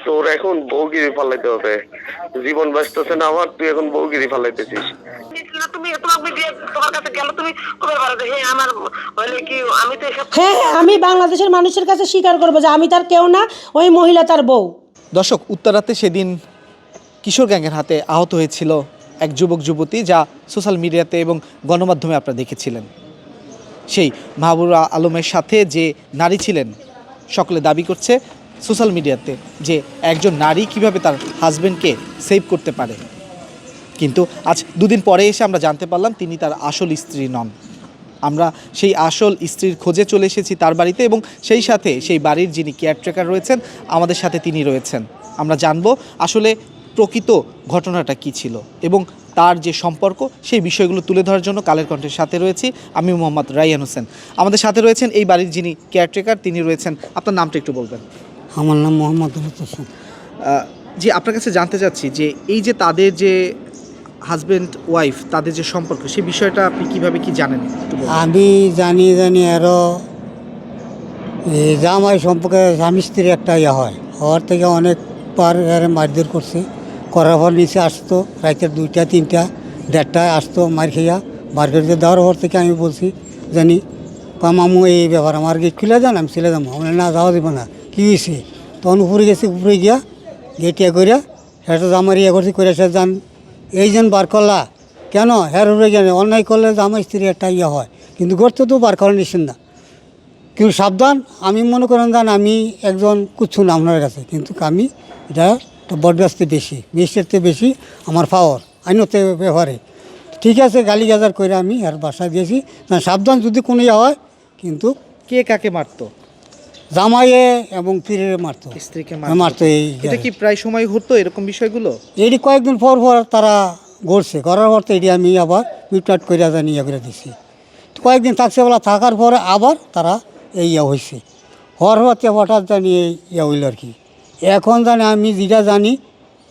তোর এখন বউগিরি ফালাইতে হবে, জীবন বাঁচতেছে না আমার, তুই এখন বউগিরি ফালাইতেছিস। তুমি তোমাকে দিয়ে তোমার কাছে গেল, তুমি কবে পারো যে হ্যাঁ আমার হইলে কি আমি তো এসব। হ্যাঁ হ্যাঁ, আমি বাংলাদেশের মানুষের কাছে স্বীকার করবো যে আমি তার কেউ না, ওই মহিলা তার বউ। দর্শক, উত্তরাতে সেদিন কিশোর গ্যাংয়ের হাতে আহত হয়েছিল এক যুবক যুবতী, যা সোশ্যাল মিডিয়াতে এবং গণমাধ্যমে আপনারা দেখেছিলেন। সেই মাহবুব আলমের সাথে যে নারী ছিলেন, সকলে দাবি করছে সোশ্যাল মিডিয়াতে যে একজন নারী কিভাবে তার হাজবেন্ডকে সেভ করতে পারে। কিন্তু আজ দুদিন পরে এসে আমরা জানতে পারলাম তিনি তার আসল স্ত্রী নন। আমরা সেই আসল স্ত্রীর খোঁজে চলে এসেছি তার বাড়িতে, এবং সেই সাথে সেই বাড়ির যিনি কেয়ারটেকার রয়েছেন আমাদের সাথে তিনি রয়েছেন। আমরা জানবো আসলে প্রকৃত ঘটনাটা কী ছিল এবং তার যে সম্পর্ক, সেই বিষয়গুলো তুলে ধরার জন্য কালের কণ্ঠের সাথে রয়েছি আমি মোহাম্মদ রাইয়ান হোসেন। আমাদের সাথে রয়েছেন এই বাড়ির যিনি কেয়ারটেকার, তিনি রয়েছেন। আপনার নামটা একটু বলবেন? আমার নাম মোহাম্মদ হোসেন। জি, আপনার কাছে জানতে চাচ্ছি যে এই যে তাদের যে হাজব্যান্ড ওয়াইফ, তাদের যে সম্পর্ক, সেই বিষয়টা আপনি কীভাবে কি জানেন একটু বলুন। আমি জানি আরও জামাই সম্পর্কে স্বামী স্ত্রীর একটা ইয়ে হয়, হওয়ার থেকে অনেকবার এর মারধর করছে, করার পর নিচে আসতো রাতের 2টা 3টা 1:30টায় আসতো মার খেয়া। মার্কেটে দেওয়ার পর থেকে আমি বলছি জানি মামু এই ব্যাপার, আমার গেট খুলে যান, আমি চলে যাবো। আমরা না যাওয়া দেবো না, কী হয়েছে? তখন উপরে গেছি, উপরে গিয়া গেট ইয়ে করিয়া সেটা জামার ইয়ে করছি, করে সে যান এই যেন বার করলা কেন, হ্যার উপরে গেলে অন্যায় করলে জামাই স্ত্রী একটা ইয়ে হয়, কিন্তু করতে তো বার করা নিচ্ছেন না। কিন্তু সাবধান, আমি মনে করেন জান আমি একজন কুচ্ছু না আপনার কাছে, কিন্তু আমি এটা বটগাছতে বেশি, মিষ্টিতে বেশি আমার পাওয়ার আইনতে ব্যবহারে। ঠিক আছে, গালি গাজার করে আমি আর বাসায় দিয়েছি, সাবধান যদি কোনো ইয়ে হয়। কিন্তু কে কাকে মারতো? জামাইয়ে এবং পীরের মারতো, স্ত্রীকে মারতো। এটা কি প্রায় সময় হতো এরকম বিষয়গুলো? এটি কয়েকদিন পর পর তারা গড়ছে, করার পর তো এটি আমি আবার মিটমাট করে জানি ইয়ে করে দিছি। কয়েকদিন থাকছে বলা, থাকার পরে আবার তারা এই ইয়ে হয়েছে, হওয়ার হতে হঠাৎ জানি এই ইয়ে হইল আর কি। এখন জানি আমি যেটা জানি,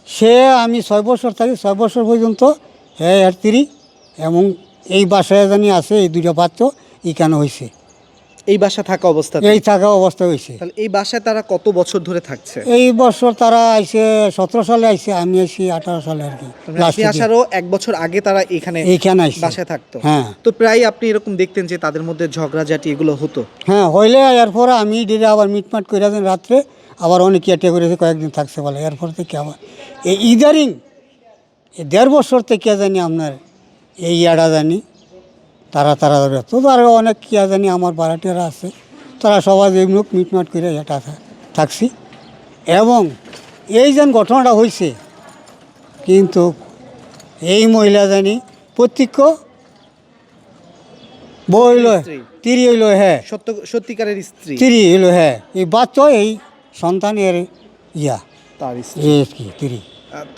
সে আমি 6 বছর থাকি, 6 বছর পর্যন্ত হ্যাঁ এর স্ত্রী, এবং এই বাসায় জানি আছে এই 2টা বাচ্চা এই কেন হয়েছে, এই বাসা থাকা অবস্থা? এই থাকা অবস্থা হয়েছে। তাহলে এই বাসায় তারা কত বছর ধরে থাকছে? এই বছর তারা আইসে 17 সালে আইসে, আমি আইসি 18 সালে আর কি। আপনি আসারও 1 বছর আগে তারা এইখানে আইসে বাসায় থাকতো? হ্যাঁ। তো প্রায় আপনি এরকম দেখতেন যে তাদের মধ্যে ঝগড়াঝাটি এগুলো হতো? হ্যাঁ, হইলে এরপর আমি ডিরে আবার মিটমাট করে দেন রাত্রে, আবার অনেক কেটে করেছে, কয়েকদিন থাকছে বলে। এরপর থেকে আবার এই ইদারিং 1.5 বছর থেকে জানি আপনার এই ইয়াটা জানি তারা তো আর অনেক কিয়া জানি আমার বাড়াটিরা আছে, তারা সবাই এমনি মিটমাট করে এটা থাকছি। এবং এই যেন ঘটনাটা হয়েছে, কিন্তু এই মহিলা জানি প্রত্যক্ষ বউ হইলো, তিরি হইলো, হ্যাঁ সত্যিকারের স্ত্রী? তিরি হইলো, হ্যাঁ। এই বাচ্চা এই সন্তানের ইয়া তার স্ত্রী কি তিরি।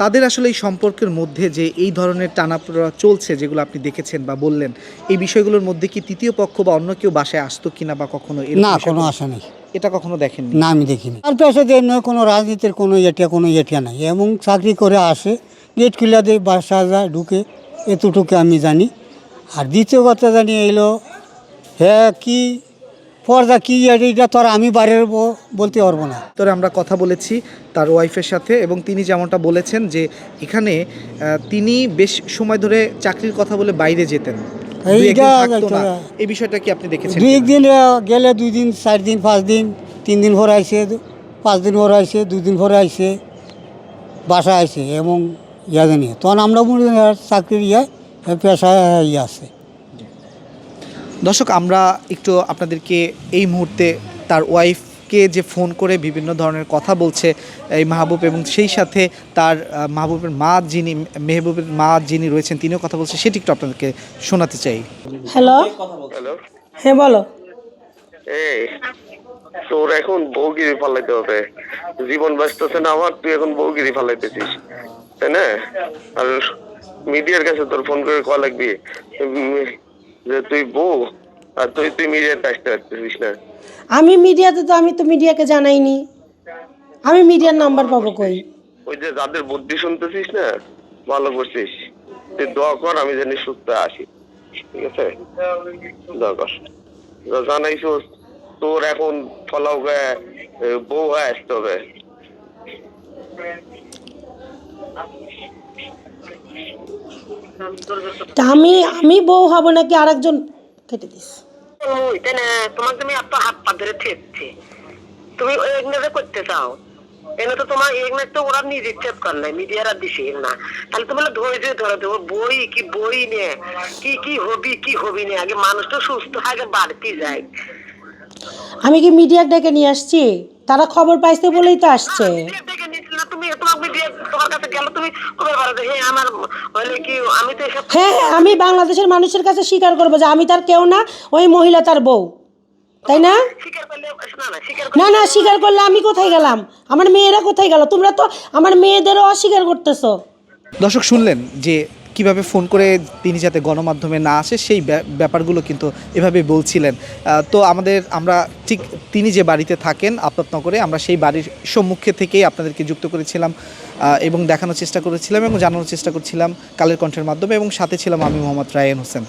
তাদের আসলে এই সম্পর্কের মধ্যে যে এই ধরনের টানাপোড়া চলছে, যেগুলো আপনি দেখেছেন বা বললেন, এই বিষয়গুলোর মধ্যে কি তৃতীয় পক্ষ বা অন্য কেউ বাসায় আসতো কিনা বা কখনো? না, কোনো আশা নেই। এটা কখনো দেখেননি? না, আমি দেখিনি। আর পেশা দিয়ে নয়, কোনো রাজনীতির কোনো ইয়েটিয়া নাই, এবং চাকরি করে আসে, গেট খুলে দিয়ে বাসা যায়, ঢুকে, এতটুকু আমি জানি। আর দ্বিতীয় কথা জানি এলো হ্যাঁ কি পর্দা কি এটা তো আর আমি বাইরের বলতে পারবো না। তো আমরা কথা বলেছি তার ওয়াইফের সাথে, এবং তিনি যেমনটা বলেছেন যে এখানে তিনি বেশ সময় ধরে চাকরির কথা বলে বাইরে যেতেন, এই বিষয়টা কি আপনি দেখেছেন? 2 দিন গেলে 2 দিন 4 দিন 5 দিন 3 দিন পরে আইসে, 5 দিন পরে আইসে, 2 দিন পরে আইসে, বাসা আইসে, এবং ইয়া জানি তখন আমরা মনে চাকরির পেশা আছে। দর্শক, আমরা একটু আপনাদেরকে এই মুহূর্তে তার ওয়াইফকে যে ফোন করে বিভিন্ন ধরনের কথা বলছে এই মাহবুব, এবং সেই সাথে তার মাহবুবের মা যিনি, মেহবুবের মা যিনি রয়েছেন, তিনিও কথা বলছে, সেটি একটু আপনাদেরকে শোনাতে চাই। হ্যালো, হ্যালো, হ্যাঁ বলো। এই তোর এখন বউগিরি ফালাইতে হবে, জীবন বাঁচতেছে না আমার, তুই এখন বউগিরি ফালাইতেছিস, তাই না? আর মিডিয়ার কাছে তোর ফোন করে কল লাগবি যে তুই বউ, আর তুই মিডিয়াতে আসতে পারতেছিস না। আমি তো মিডিয়াকে জানাইনি, আমি মিডিয়ার নাম্বার পাবো কই? ওই যে যাদের বুদ্ধি শুনতেছিস না, ভালো করছিস, তুই দোয়া কর আমি জানি সুস্থ আসি, ঠিক আছে? দোয়া কর, জানাইছিস তোর এখন ফলাও গায়ে বউ হয়ে আসতে হবে, তা আমি বউ হব নাকি আরেকজন? কেটে দিস। ওই তাই না, তোমাকে তুমি এত হাত পা ধরে ঠেকছে, তুমি ওই ইগনোরে করতে চাও, এনে তো তোমার ইগনোর তো ওরা নিজে চেক করে নাই, মিডিয়ারা দিছে না, তাহলে তুমি ধৈর্য ধরো, দেবো বই কি বই নে, কি হবি কি হবি নে, আগে মানুষ তো সুস্থ আগে বাড়তি যায়। আমি কি মিডিয়া ডেকে নিয়ে আসছি? তারা খবর পাইছে বলেই তো আসছে। দেখে নিচ্ছিল না তুমি, তোমার মিডিয়া তোমার কাছে গেল, তুমি খবর পারো যে হ্যাঁ আমার হলে কি, আমি তো এসব হ্যাঁ, আমি বাংলাদেশের মানুষের কাছে স্বীকার করবো যে আমি তার কেউ না, ওই মহিলা তার বউ, তাই না? স্বীকার করলে না স্বীকার না না, স্বীকার করলে আমি কোথায় গেলাম? আমার মেয়েরা কোথায় গেল? তোমরা তো আমার মেয়েদেরও অস্বীকার করতেছো। দর্শক শুনলেন যে কিভাবে ফোন করে তিনি যাতে গণমাধ্যমে না আসে সেই ব্যাপারগুলো কিন্তু এভাবে বলছিলেন। তো আমরা ঠিক তিনি যে বাড়িতে থাকেন আপাতনগরে, আমরা সেই বাড়ির সম্মুখে থেকেই আপনাদেরকে যুক্ত করেছিলাম এবং দেখানোর চেষ্টা করেছিলাম এবং জানানোর চেষ্টা করছিলাম কালের কণ্ঠের মাধ্যমে, এবং সাথে ছিলাম আমি মোহাম্মদ রায়হান হোসেন।